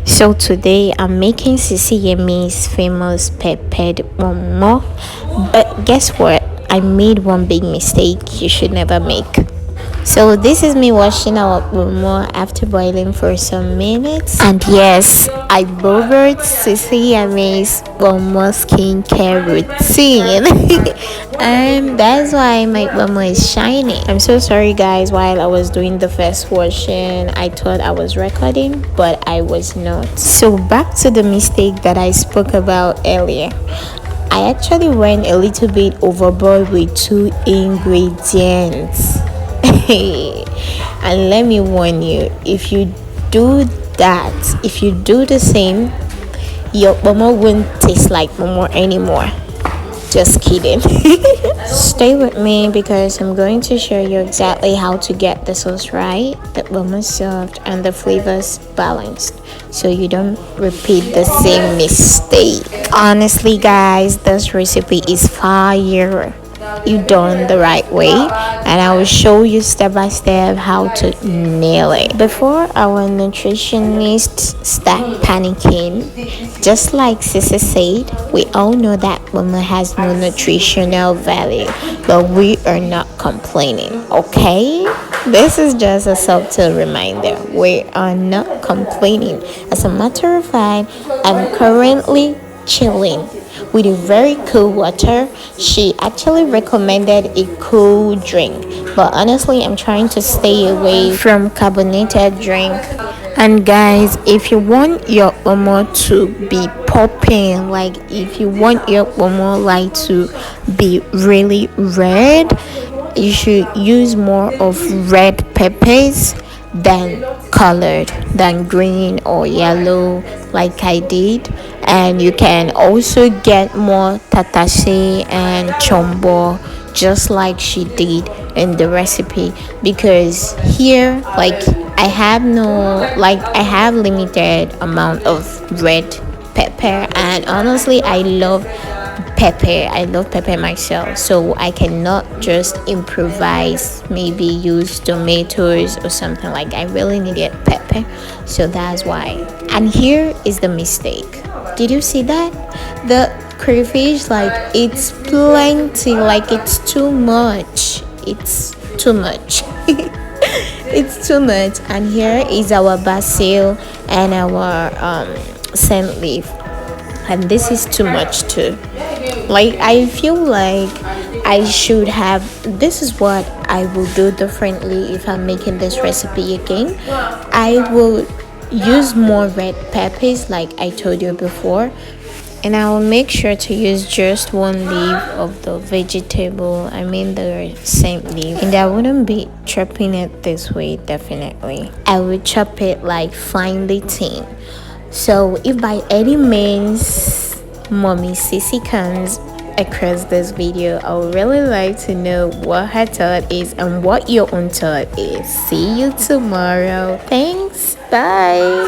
So today I'm making SisiYemmie's famous peppered momo. But guess what? I made one big mistake you should never make. So this is me washing our momo after boiling for some minutes. And yes, I borrowed SisiYemmie's momo skincare routine. And that's why my momo is shiny. I'm so sorry guys, while I was doing the first washing, I thought I was recording, but I was not. So back to the mistake that I spoke about earlier. I actually went a little bit overboard with 2 ingredients. And let me warn you, if you do that, if you do the same, your momo won't taste like momo anymore. Just kidding. Stay with me because I'm going to show you exactly how to get the sauce right, the momo soft, and the flavors balanced, so you don't repeat the same mistake. Honestly guys, this recipe is fire. You done the right way, and I will show you step by step how to nail it. Before our nutritionists start panicking, just like Sisi said, we all know that momo has no nutritional value, but we are not complaining, okay? This is just a subtle reminder, we are not complaining. As a matter of fact, I'm currently chilling with a very cool water. She actually recommended a cool drink, but honestly I'm trying to stay away from carbonated drink. And guys, if you want your momo to be popping, like if you want your momo like to be really red, you should use more of red peppers than colored, than green or yellow like I did. And you can also get more tatashe and chombo just like she did in the recipe, because here I have limited amount of red pepper, and honestly I love pepper myself, so I cannot just improvise, maybe use tomatoes or something. Like I really needed pepper, so that's why. And here is the mistake. Did you see that? The crayfish, like it's plenty, like it's too much. It's too much. It's too much. And here is our basil and our scent leaf, and this is too much too. Like I feel like I should have, this is what I will do differently if I'm making this recipe again. I will use more red peppers like I told you before, and I will make sure to use just 1 leaf of the vegetable, I mean the scent leaf, and I wouldn't be chopping it this way. Definitely I would chop it like finely thin. So if by any means mommy Sisi comes across this video, I would really like to know what her thought is and what your own thought is. See you tomorrow. Thanks. Bye.